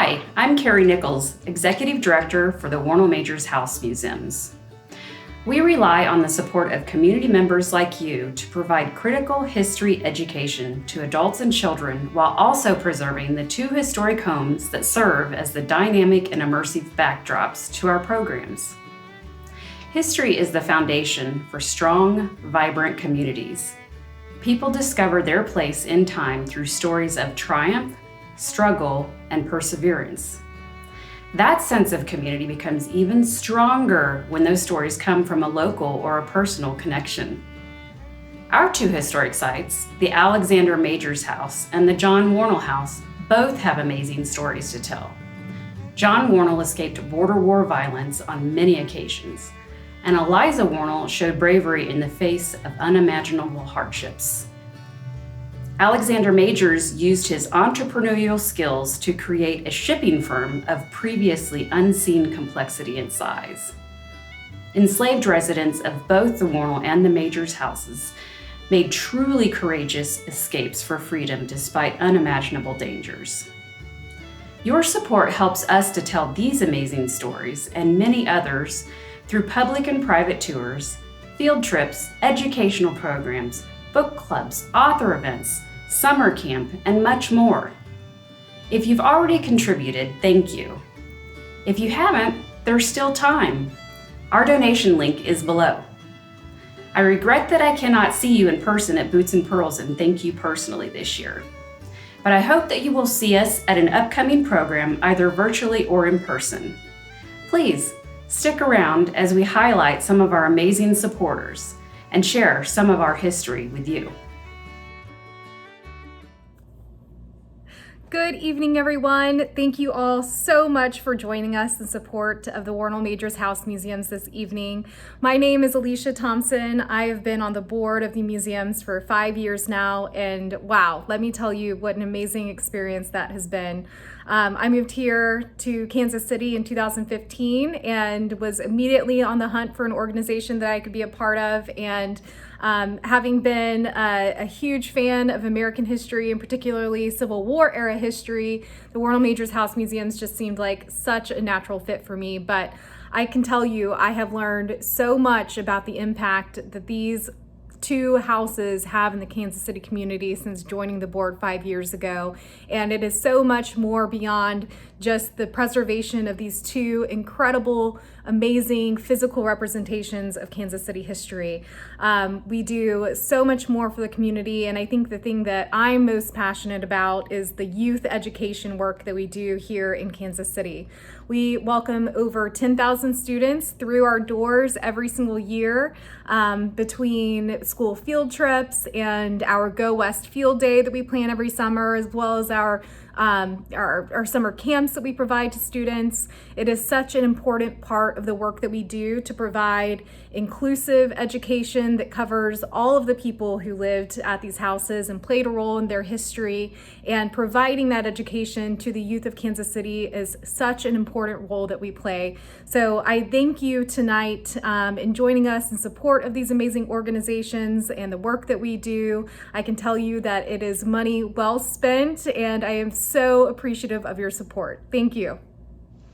Hi, I'm Kerrie Nichols, Executive Director for the Warnell Majors House Museums. We rely on the support of community members like you to provide critical history education to adults and children while also preserving the two historic homes that serve as the dynamic and immersive backdrops to our programs. History is the foundation for strong, vibrant communities. People discover their place in time through stories of triumph, struggle, and perseverance. That sense of community becomes even stronger when those stories come from a local or a personal connection. Our two historic sites, the Alexander Majors House and the John Warnell House, both have amazing stories to tell. John Warnell escaped border war violence on many occasions, and Eliza Warnell showed bravery in the face of unimaginable hardships. Alexander Majors used his entrepreneurial skills to create a shipping firm of previously unseen complexity and size. Enslaved residents of both the Warnell and the Majors houses made truly courageous escapes for freedom despite unimaginable dangers. Your support helps us to tell these amazing stories and many others through public and private tours, field trips, educational programs, book clubs, author events, summer camp, and much more. If you've already contributed, thank you. If you haven't, there's still time. Our donation link is below. I regret that I cannot see you in person at Boots and Pearls and thank you personally this year. But I hope that you will see us at an upcoming program either virtually or in person. Please stick around as we highlight some of our amazing supporters and share some of our history with you. Good evening, everyone. Thank you all so much for joining us in support of the Warnell Majors House Museums this evening. My name is Alicia Thompson. I have been on the board of the museums for 5 years now, and wow, let me tell you what an amazing experience that has been. I moved here to Kansas City in 2015 and was immediately on the hunt for an organization that I could be a part of, and having been a huge fan of American history and particularly Civil War era history, the Warnell Majors House Museums just seemed like such a natural fit for me. But I can tell you, I have learned so much about the impact that these two houses have in the Kansas City community since joining the board 5 years ago. And it is so much more beyond just the preservation of these two incredible, amazing physical representations of Kansas City history. We do so much more for the community, and I think the thing that I'm most passionate about is the youth education work that we do here in Kansas City. We welcome over 10,000 students through our doors every single year, between school field trips and our Go West Field Day that we plan every summer, as well as our summer camps that we provide to students. It is such an important part of the work that we do to provide inclusive education that covers all of the people who lived at these houses and played a role in their history, and providing that education to the youth of Kansas City is such an important role that we play. So I thank you tonight in joining us in support of these amazing organizations and the work that we do. I can tell you that it is money well spent, and I am so appreciative of your support. Thank you.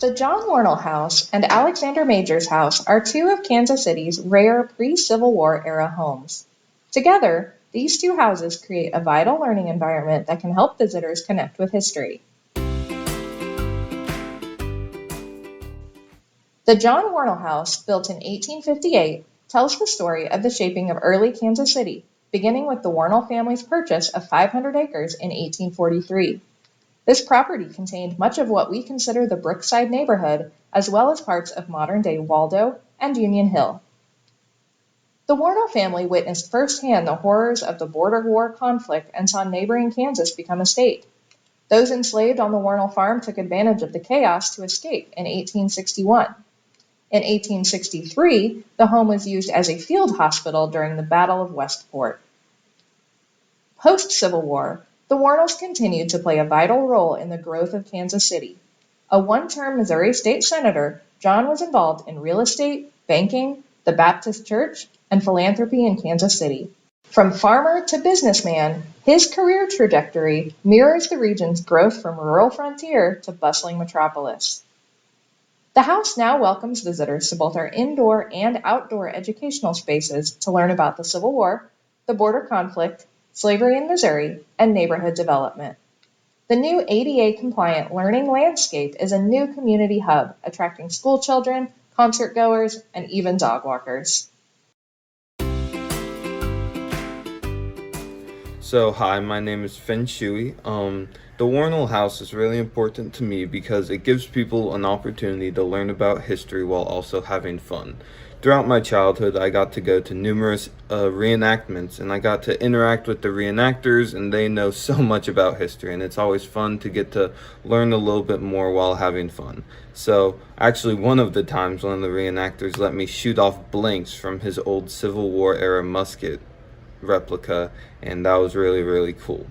The John Warnell House and Alexander Majors House are two of Kansas City's rare pre-Civil War era homes. Together, these two houses create a vital learning environment that can help visitors connect with history. The John Warnell House, built in 1858, tells the story of the shaping of early Kansas City, beginning with the Warnell family's purchase of 500 acres in 1843. This property contained much of what we consider the Brookside neighborhood, as well as parts of modern-day Waldo and Union Hill. The Warnell family witnessed firsthand the horrors of the border war conflict and saw neighboring Kansas become a state. Those enslaved on the Warnell farm took advantage of the chaos to escape in 1861. In 1863, the home was used as a field hospital during the Battle of Westport. Post-Civil War, the Warnells continued to play a vital role in the growth of Kansas City. A one-term Missouri state senator, John was involved in real estate, banking, the Baptist Church, and philanthropy in Kansas City. From farmer to businessman, His career trajectory mirrors the region's growth from rural frontier to bustling metropolis. The house now welcomes visitors to both our indoor and outdoor educational spaces to learn about the Civil War, the border conflict, slavery in Missouri, and neighborhood development. The new ADA-compliant learning landscape is a new community hub, attracting school children, concert goers, and even dog walkers. So, hi, my name is Finn Shuey. The Warnell House is really important to me because it gives people an opportunity to learn about history while also having fun. Throughout my childhood, I got to go to numerous reenactments, and I got to interact with the reenactors, and they know so much about history, and it's always fun to get to learn a little bit more while having fun. So, actually, one of the times, one of the reenactors let me shoot off blanks from his old Civil War era musket replica, and that was really, really cool.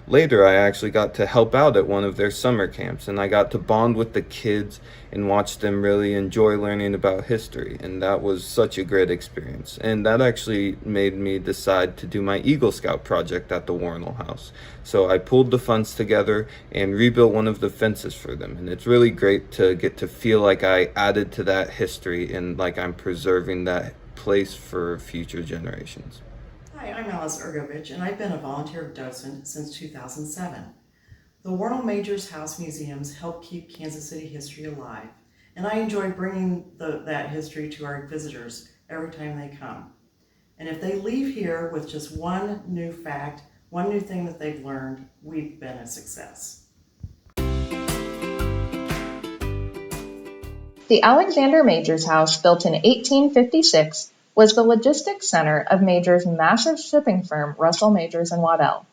Later, I actually got to help out at one of their summer camps, and I got to bond with the kids and watch them really enjoy learning about history, and that was such a great experience. And that actually made me decide to do my Eagle Scout project at the Warnell House. So I pulled the funds together and rebuilt one of the fences for them, and it's really great to get to feel like I added to that history and like I'm preserving that place for future generations. Hi, I'm Alice Ergovich, and I've been a volunteer docent since 2007. The Warnell Majors House Museums help keep Kansas City history alive, and I enjoy bringing that history to our visitors every time they come. And if they leave here with just one new fact, one new thing that they've learned, we've been a success. The Alexander Majors House, built in 1856, was the logistics center of Majors' massive shipping firm Russell, Majors and Waddell.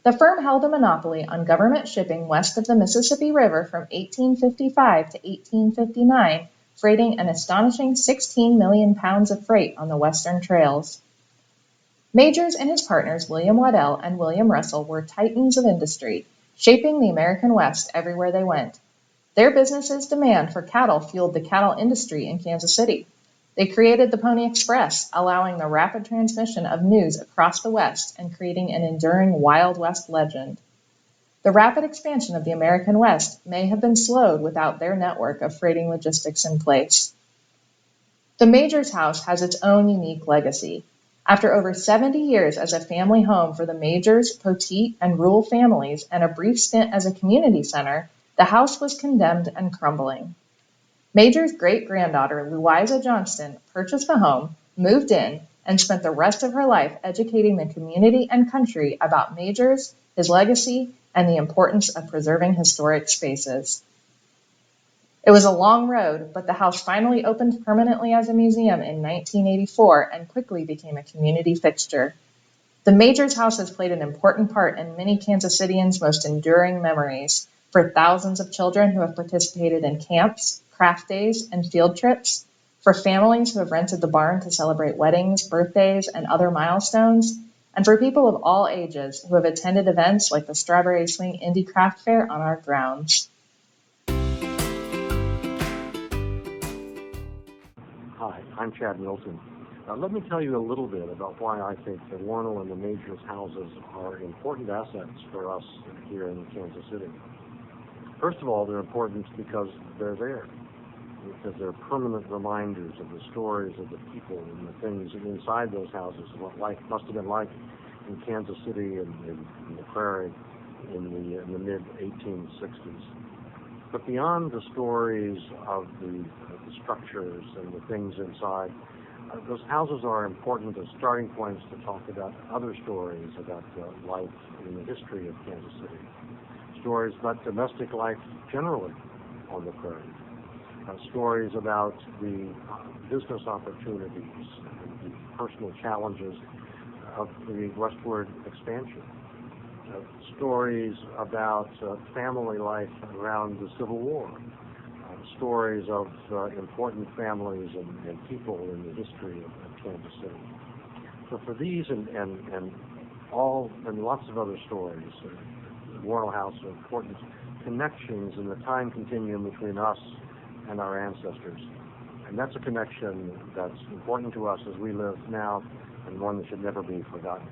The firm held a monopoly on government shipping west of the Mississippi River from 1855 to 1859, freighting an astonishing 16 million pounds of freight on the western trails. Majors and his partners William Waddell and William Russell were titans of industry, shaping the American West everywhere they went. Their business's demand for cattle fueled the cattle industry in Kansas City. They created the Pony Express, allowing the rapid transmission of news across the West and creating an enduring Wild West legend. The rapid expansion of the American West may have been slowed without their network of freighting logistics in place. The Majors House has its own unique legacy. After over 70 years as a family home for the Majors, Poteet, and Rule families, and a brief stint as a community center, the house was condemned and crumbling. Major's great-granddaughter, Louisa Johnston, purchased the home, moved in, and spent the rest of her life educating the community and country about Majors, his legacy, and the importance of preserving historic spaces. It was a long road, but the house finally opened permanently as a museum in 1984 and quickly became a community fixture. The Majors House has played an important part in many Kansas Cityans' most enduring memories, for thousands of children who have participated in camps, craft days, and field trips, for families who have rented the barn to celebrate weddings, birthdays, and other milestones, and for people of all ages who have attended events like the Strawberry Swing Indie Craft Fair on our grounds. Hi, I'm Chad Milton. Let me tell you a little bit about why I think the Warnell and the Majors houses are important assets for us here in Kansas City. First of all, they're important because they're there, because they're permanent reminders of the stories of the people and the things inside those houses, what life must have been like in Kansas City and in the prairie in the mid-1860s. But beyond the stories of the structures and the things inside, those houses are important as starting points to talk about other stories about life in the history of Kansas City. Stories about domestic life generally on the prairie. Stories about the business opportunities and the personal challenges of the westward expansion. Stories about family life around the Civil War. Stories of important families and people in the history of Kansas City. So for these and lots of other stories, the Warnell House are important connections in the time continuum between us and our ancestors. And that's a connection that's important to us as we live now, and one that should never be forgotten.